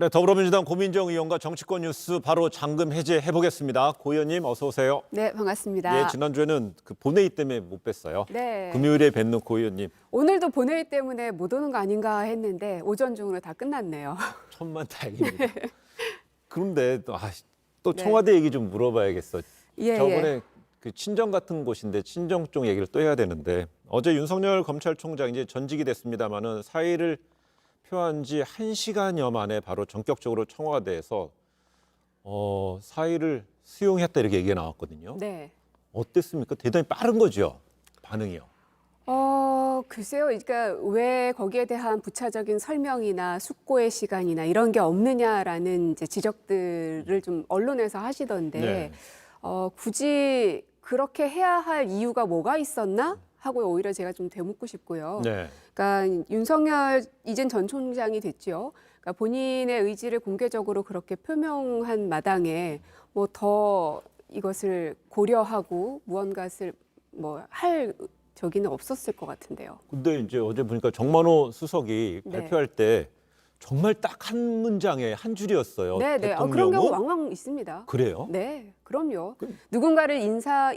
네, 더불어민주당 고민정 의원과 정치권 뉴스 바로 잠금 해제해 보겠습니다. 고 의원님 어서 오세요. 네, 반갑습니다. 예, 지난주에는 그 본회의 때문에 못 뵀어요. 네. 금요일에 뵙는 고 의원님. 오늘도 본회의 때문에 못 오는 거 아닌가 했는데 오전 중으로 다 끝났네요. 천만 다행입니다. 그런데 또 네. 청와대 얘기 좀 물어봐야겠어. 예, 저번에 그 친정 같은 곳인데 친정 쪽 얘기를 또 해야 되는데 어제 윤석열 검찰총장 이제 전직이 됐습니다마는 사의를 표한 지 1시간여 만에 바로 전격적으로 청와대에서 사의를 수용했다 이렇게 얘기가 나왔거든요. 네. 어땠습니까? 대단히 빠른 거죠, 반응이요. 글쎄요. 그러니까 왜 거기에 대한 부차적인 설명이나 숙고의 시간이나 이런 게 없느냐라는 이제 지적들을 좀 언론에서 하시던데 네. 굳이 그렇게 해야 할 이유가 뭐가 있었나 하고 오히려 제가 좀 되묻고 싶고요. 네. 그러니까 윤석열 이젠 전 총장이 됐죠. 그러니까 본인의 의지를 공개적으로 그렇게 표명한 마당에 뭐 더 이것을 고려하고 무언가를 뭐 할 저기는 없었을 것 같은데요. 근데 이제 어제 보니까 정만호 수석이 네. 발표할 때 정말 딱 한 문장에 한 줄이었어요. 네, 네. 그런 대통령은 경우 왕왕 있습니다. 그래요? 네, 그럼요. 그- 누군가를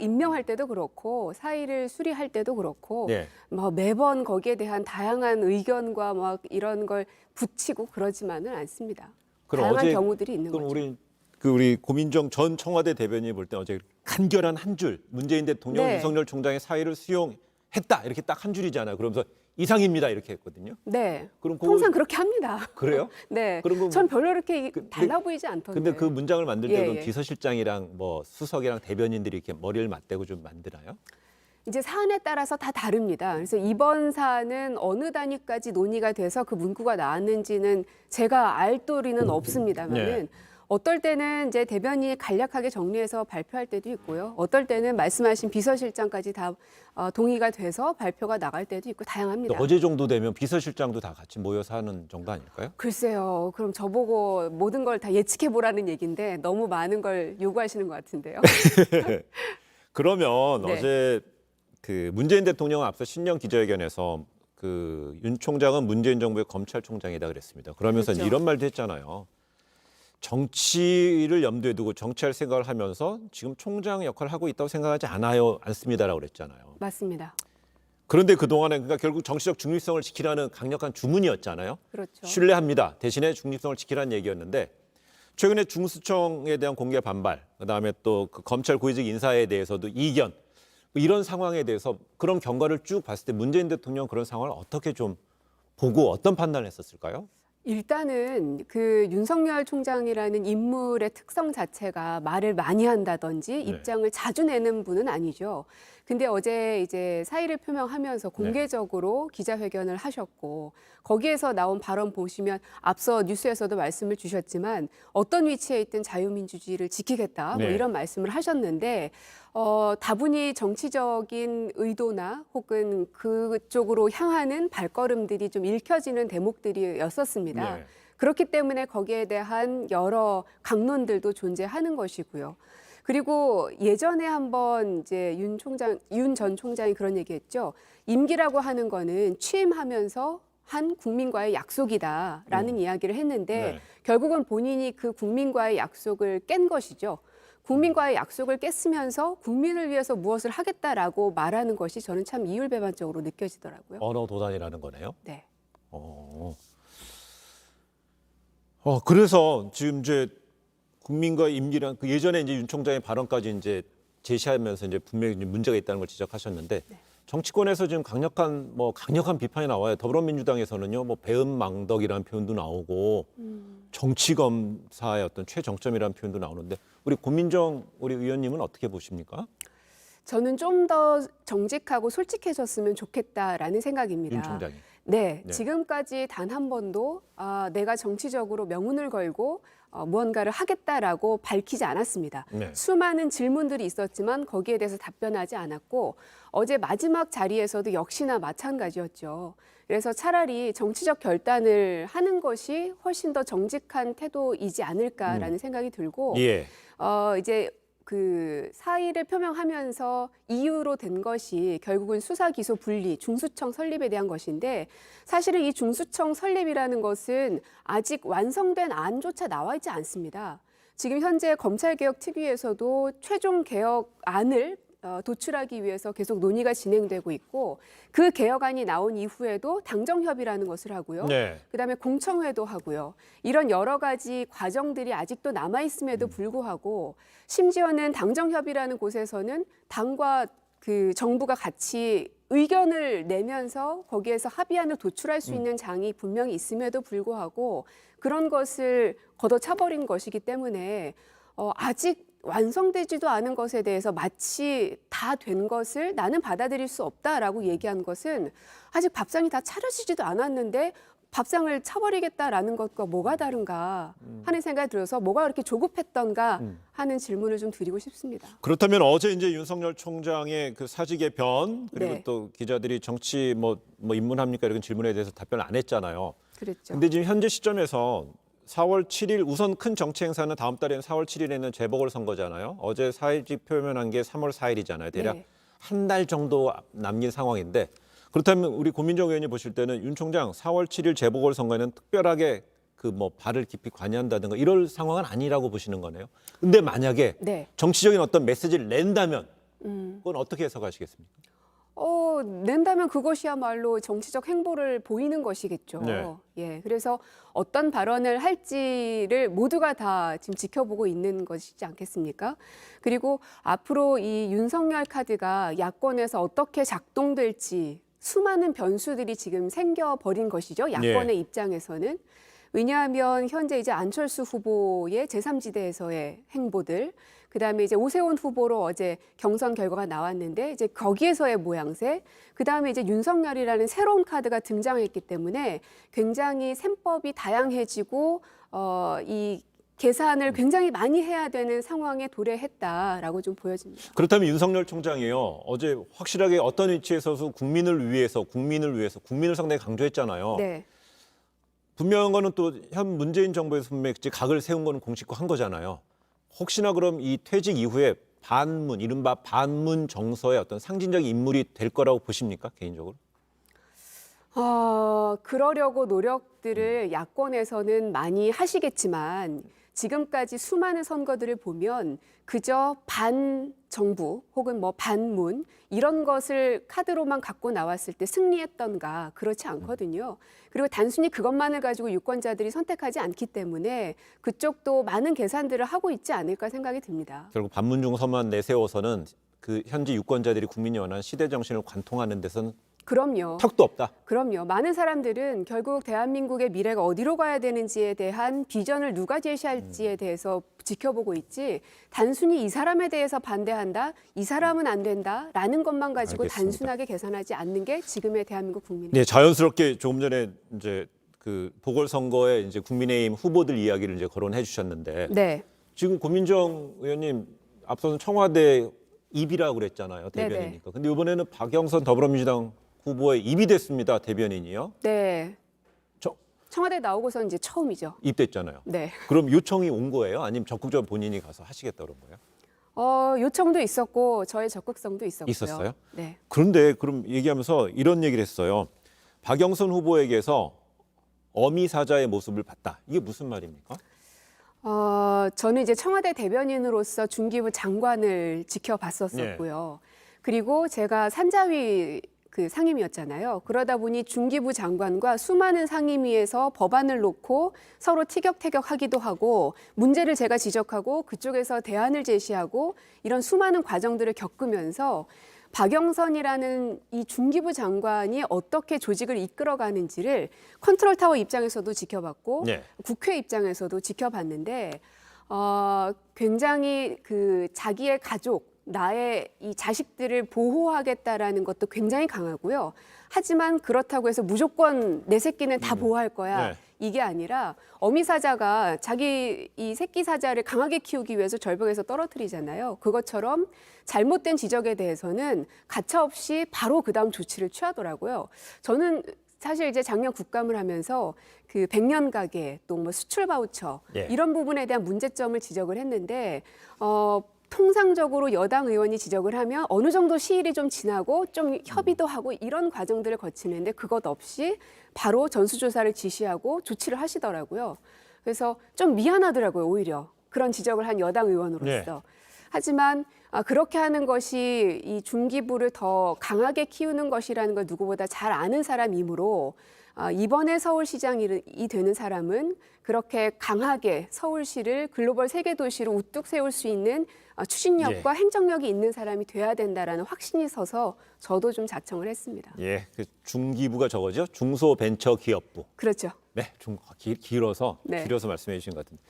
임명할 때도 그렇고 사의를 수리할 때도 그렇고 네. 뭐 매번 거기에 대한 다양한 의견과 막 이런 걸 붙이고 그러지만은 않습니다. 그럼 다양한 어제 경우들이 있는 그럼 거죠. 우리 고민정 전 청와대 대변인이 볼 때 어제 간결한 한 줄, 문재인 대통령 네. 윤석열 총장의 사의를 수용했다 이렇게 딱 한 줄이잖아요. 그러면서 이상입니다 이렇게 했거든요. 네, 그럼 통상 그렇게 합니다. 그래요? 네, 그런 거 전 별로 이렇게 그- 달라 보이지 않던데. 근데 그 문장을 만들 예, 때도 예. 비서실장이랑 뭐 수석이랑 대변인들이 이렇게 머리를 맞대고 좀 만드나요? 이제 사안에 따라서 다 다릅니다. 그래서 이번 사안은 어느 단위까지 논의가 돼서 그 문구가 나왔는지는 제가 알 도리는 없습니다만은 네. 어떨 때는 이제 대변인이 간략하게 정리해서 발표할 때도 있고요. 어떨 때는 말씀하신 비서실장까지 다 동의가 돼서 발표가 나갈 때도 있고 다양합니다. 어제 정도 되면 비서실장도 다 같이 모여서 하는 정도 아닐까요? 글쎄요. 그럼 저보고 모든 걸 다 예측해 보라는 얘기인데 너무 많은 걸 요구하시는 것 같은데요. 그러면 네. 어제 그 문재인 대통령은 앞서 신년 기자회견에서 그 윤 총장은 문재인 정부의 검찰총장이다 그랬습니다. 그러면서 그렇죠. 이런 말도 했잖아요. 정치를 염두에 두고 정치할 생각을 하면서 지금 총장 역할을 하고 있다고 생각하지 않습니다라고 그랬잖아요. 맞습니다. 그런데 그동안에 그러니까 결국 정치적 중립성을 지키라는 강력한 주문이었잖아요. 그렇죠. 신뢰합니다. 대신에 중립성을 지키라는 얘기였는데 최근에 중수청에 대한 공개 반발, 그다음에 또 그 검찰 고위직 인사에 대해서도 이견, 이런 상황에 대해서 그런 경과를 쭉 봤을 때 문재인 대통령 그런 상황을 어떻게 좀 보고 어떤 판단을 했었을까요? 일단은 그 윤석열 총장이라는 인물의 특성 자체가 말을 많이 한다든지 입장을 자주 내는 분은 아니죠. 근데 어제 이제 사의를 표명하면서 공개적으로 기자회견을 하셨고 거기에서 나온 발언 보시면 앞서 뉴스에서도 말씀을 주셨지만 어떤 위치에 있든 자유민주주의를 지키겠다 뭐 네. 이런 말씀을 하셨는데 다분히 정치적인 의도나 혹은 그쪽으로 향하는 발걸음들이 좀 읽혀지는 대목들이었었습니다. 네. 그렇기 때문에 거기에 대한 여러 강론들도 존재하는 것이고요. 그리고 예전에 한번 이제 윤 전 총장이 그런 얘기했죠. 임기라고 하는 거는 취임하면서 한 국민과의 약속이다라는 이야기를 했는데 네. 결국은 본인이 그 국민과의 약속을 깬 것이죠. 국민과의 약속을 깼으면서 국민을 위해서 무엇을 하겠다라고 말하는 것이 저는 참 이율배반적으로 느껴지더라고요. 언어 도단이라는 거네요. 네. 그래서 지금 이제 국민과 임기란 그 예전에 이제 윤 총장의 발언까지 이제 제시하면서 이제 분명히 이제 문제가 있다는 걸 지적하셨는데 정치권에서 지금 강력한 비판이 나와요. 더불어민주당에서는요, 뭐 배은망덕이라는 표현도 나오고 정치검사의 어떤 최정점이라는 표현도 나오는데 우리 고민정 우리 의원님은 어떻게 보십니까? 저는 좀 더 정직하고 솔직해졌으면 좋겠다라는 생각입니다. 윤 총장이. 네, 네. 지금까지 단 한 번도 내가 정치적으로 명운을 걸고 무언가를 하겠다라고 밝히지 않았습니다. 네. 수많은 질문들이 있었지만 거기에 대해서 답변하지 않았고 어제 마지막 자리에서도 역시나 마찬가지였죠. 그래서 차라리 정치적 결단을 하는 것이 훨씬 더 정직한 태도이지 않을까라는 생각이 들고 예. 이제 그 사의를 표명하면서 이유로 된 것이 결국은 수사 기소 분리, 중수청 설립에 대한 것인데 사실은 이 중수청 설립이라는 것은 아직 완성된 안조차 나와 있지 않습니다. 지금 현재 검찰개혁특위에서도 최종 개혁안을 도출하기 위해서 계속 논의가 진행되고 있고 그 개혁안이 나온 이후에도 당정협의라는 것을 하고요. 네. 그다음에 공청회도 하고요. 이런 여러 가지 과정들이 아직도 남아 있음에도 불구하고 심지어는 당정협의라는 곳에서는 당과 그 정부가 같이 의견을 내면서 거기에서 합의안을 도출할 수 있는 장이 분명히 있음에도 불구하고 그런 것을 걷어차버린 것이기 때문에 아직 완성되지도 않은 것에 대해서 마치 다 된 것을 나는 받아들일 수 없다라고 얘기한 것은 아직 밥상이 다 차려지지도 않았는데 밥상을 차버리겠다라는 것과 뭐가 다른가 하는 생각이 들어서 뭐가 그렇게 조급했던가 하는 질문을 좀 드리고 싶습니다. 그렇다면 어제 이제 윤석열 총장의 그 사직 개편 그리고 네. 또 기자들이 정치 뭐 입문합니까 이런 질문에 대해서 답변을 안 했잖아요. 그랬죠. 근데 지금 현재 시점에서 4월 7일 우선 큰 정치 행사는 다음 달에는 4월 7일에는 재보궐 선거잖아요. 어제 사직 표명한 게 3월 4일이잖아요. 대략 네. 한 달 정도 남긴 상황인데 그렇다면 우리 고민정 의원이 보실 때는 윤 총장 4월 7일 재보궐 선거에는 특별하게 그 뭐 발을 깊이 관여한다든가 이럴 상황은 아니라고 보시는 거네요. 근데 만약에 네. 정치적인 어떤 메시지를 낸다면 그건 어떻게 해석하시겠습니까? 낸다면 그것이야말로 정치적 행보를 보이는 것이겠죠. 네. 예, 그래서 어떤 발언을 할지를 모두가 다 지금 지켜보고 있는 것이지 않겠습니까? 그리고 앞으로 이 윤석열 카드가 야권에서 어떻게 작동될지 수많은 변수들이 지금 생겨버린 것이죠. 야권의 입장에서는. 왜냐하면 현재 이제 안철수 후보의 제3지대에서의 행보들, 그다음에 이제 오세훈 후보로 어제 경선 결과가 나왔는데 이제 거기에서의 모양새, 그다음에 이제 윤석열이라는 새로운 카드가 등장했기 때문에 굉장히 셈법이 다양해지고 이 계산을 굉장히 많이 해야 되는 상황에 도래했다라고 좀 보여집니다. 그렇다면 윤석열 총장이요. 어제 확실하게 어떤 위치에서도 국민을 위해서 국민을 상당히 강조했잖아요. 네. 분명한 거는 또 현 문재인 정부에서 분명히 각을 세운 거는 공식화한 거잖아요. 혹시나 그럼 이 퇴직 이후에 반문, 이른바 반문 정서의 어떤 상징적인 인물이 될 거라고 보십니까, 개인적으로? 그러려고 노력들을 야권에서는 많이 하시겠지만 지금까지 수많은 선거들을 보면 그저 반정부 혹은 뭐 반문 이런 것을 카드로만 갖고 나왔을 때 승리했던가 그렇지 않거든요. 그리고 단순히 그것만을 가지고 유권자들이 선택하지 않기 때문에 그쪽도 많은 계산들을 하고 있지 않을까 생각이 듭니다. 결국 반문 정서만 내세워서는 그 현지 유권자들이 국민이 원하는 시대 정신을 관통하는 데서는 그럼요. 턱도 없다. 그럼요. 많은 사람들은 결국 대한민국의 미래가 어디로 가야 되는지에 대한 비전을 누가 제시할지에 대해서 지켜보고 있지 단순히 이 사람에 대해서 반대한다, 이 사람은 안 된다라는 것만 가지고 알겠습니다. 단순하게 계산하지 않는 게 지금의 대한민국 국민입니다. 네, 자연스럽게 조금 전에 이제 그 보궐선거에 이제 국민의힘 후보들 이야기를 이제 거론해 주셨는데 네. 지금 고민정 의원님 앞서는 청와대 입이라고 그랬잖아요, 대변이니까. 근데 이번에는 박영선 더불어민주당 후보의 입이 됐습니다, 대변인이요. 네. 저- 청와대 나오고서 이제 처음이죠. 입됐잖아요. 네. 그럼 요청이 온 거예요? 아니면 적극적으로 본인이 가서 하시겠다 그런 거예요? 요청도 있었고 저의 적극성도 있었고요. 있었어요? 네. 그런데 그럼 얘기하면서 이런 얘기를 했어요. 박영선 후보에게서 어미 사자의 모습을 봤다. 이게 무슨 말입니까? 저는 이제 청와대 대변인으로서 중기부 장관을 지켜봤었고요. 그리고 제가 산자위 그 상임위였잖아요. 그러다 보니 중기부 장관과 수많은 상임위에서 법안을 놓고 서로 티격태격하기도 하고 문제를 제가 지적하고 그쪽에서 대안을 제시하고 이런 수많은 과정들을 겪으면서 박영선이라는 이 중기부 장관이 어떻게 조직을 이끌어가는지를 컨트롤타워 입장에서도 지켜봤고 네. 국회 입장에서도 지켜봤는데 굉장히 그 자기의 가족, 나의 이 자식들을 보호하겠다라는 것도 굉장히 강하고요. 하지만 그렇다고 해서 무조건 내 새끼는 다 보호할 거야. 네. 이게 아니라 어미 사자가 자기 이 새끼 사자를 강하게 키우기 위해서 절벽에서 떨어뜨리잖아요. 그것처럼 잘못된 지적에 대해서는 가차없이 바로 그다음 조치를 취하더라고요. 저는 사실 이제 작년 국감을 하면서 그 100년 가게 또 뭐 수출 바우처 예. 이런 부분에 대한 문제점을 지적을 했는데 통상적으로 여당 의원이 지적을 하면 어느 정도 시일이 좀 지나고 좀 협의도 하고 이런 과정들을 거치는데 그것 없이 바로 전수조사를 지시하고 조치를 하시더라고요. 그래서 좀 미안하더라고요, 오히려. 그런 지적을 한 여당 의원으로서. 네. 하지만 그렇게 하는 것이 이 중기부를 더 강하게 키우는 것이라는 걸 누구보다 잘 아는 사람이므로 이번에 서울시장이 되는 사람은 그렇게 강하게 서울시를 글로벌 세계도시로 우뚝 세울 수 있는 추진력과 행정력이 있는 사람이 돼야 된다라는 확신이 서서 저도 좀 자청을 했습니다. 예, 그 중기부가 저거죠. 중소벤처기업부. 그렇죠. 네, 길어서 네. 길어서 말씀해 주신 것 같은데.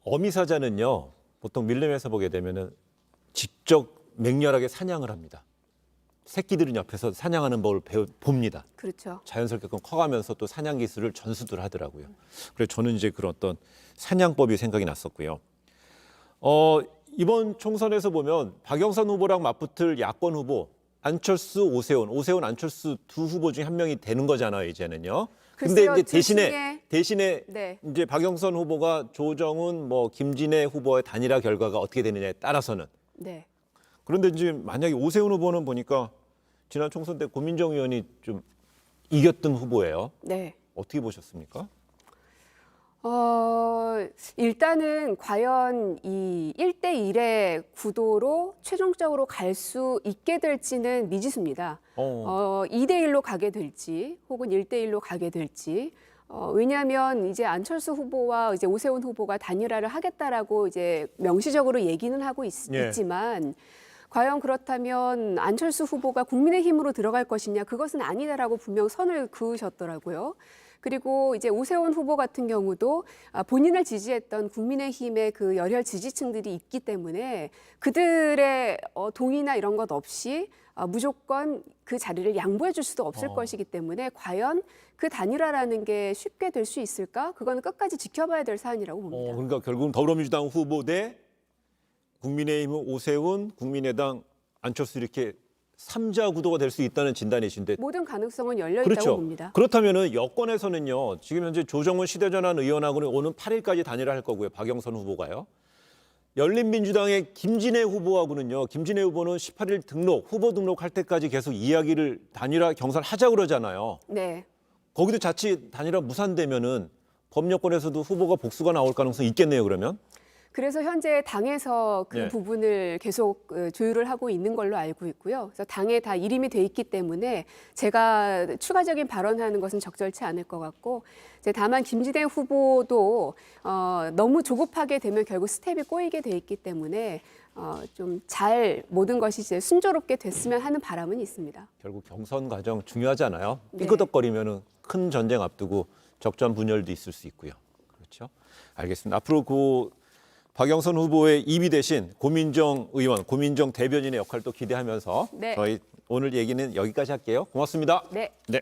어미사자는요. 보통 밀림에서 보게 되면은 직접 맹렬하게 사냥을 합니다. 새끼들은 옆에서 사냥하는 법을 봅니다. 그렇죠. 자연스럽게 커가면서 또 사냥 기술을 전수들 하더라고요. 그래서 저는 이제 그런 어떤 사냥법이 생각이 났었고요. 이번 총선에서 보면 박영선 후보랑 맞붙을 야권 후보 안철수, 오세훈, 안철수 두 후보 중에 한 명이 되는 거잖아요, 이제는요. 근데 글쎄요, 이제 대신에 네. 이제 박영선 후보가 조정훈, 김진애 후보의 단일화 결과가 어떻게 되느냐에 따라서는 네. 그런데 이제 만약에 오세훈 후보는 보니까 지난 총선 때 고민정 의원이 좀 이겼던 후보예요. 네. 어떻게 보셨습니까? 일단은 과연 이 1대1의 구도로 최종적으로 갈 수 있게 될지는 미지수입니다. 2대1로 가게 될지 혹은 1대1로 가게 될지. 왜냐하면 이제 안철수 후보와 이제 오세훈 후보가 단일화를 하겠다라고 이제 명시적으로 얘기는 하고 있지만 과연 그렇다면 안철수 후보가 국민의힘으로 들어갈 것이냐 그것은 아니다라고 분명 선을 그으셨더라고요. 그리고 이제 오세훈 후보 같은 경우도 본인을 지지했던 국민의힘의 그 열혈 지지층들이 있기 때문에 그들의 동의나 이런 것 없이 무조건 그 자리를 양보해 줄 수도 없을 것이기 때문에 과연 그 단일화라는 게 쉽게 될 수 있을까? 그거는 끝까지 지켜봐야 될 사안이라고 봅니다. 그러니까 결국은 더불어민주당 후보 대 국민의힘 오세훈, 국민의당 안철수 이렇게 3자 구도가 될 수 있다는 진단이신데 모든 가능성은 열려 있다고 그렇죠. 봅니다. 그렇다면은 여권에서는요. 지금 현재 조정훈 시대전환 의원하고는 오는 8일까지 단일화할 거고요. 박영선 후보가요. 열린민주당의 김진애 후보하고는요. 김진애 후보는 18일 후보 등록할 때까지 계속 이야기를 단일화 경선하자고 그러잖아요. 네. 거기도 자칫 단일화 무산되면은 법여권에서도 후보가 복수가 나올 가능성이 있겠네요. 그러면. 그래서 현재 당에서 그 네. 부분을 계속 조율을 하고 있는 걸로 알고 있고요. 그래서 당에 다 일임이 돼 있기 때문에 제가 추가적인 발언하는 것은 적절치 않을 것 같고, 이제 다만 김진애 후보도 너무 조급하게 되면 결국 스텝이 꼬이게 돼 있기 때문에 좀 잘 모든 것이 이제 순조롭게 됐으면 하는 바람은 있습니다. 결국 경선 과정 중요하잖아요. 네. 삐끄덕거리면은 큰 전쟁 앞두고 적전 분열도 있을 수 있고요. 그렇죠? 알겠습니다. 앞으로 박영선 후보의 입이 대신 고민정 의원, 고민정 대변인의 역할도 기대하면서 네. 저희 오늘 얘기는 여기까지 할게요. 고맙습니다. 네. 네.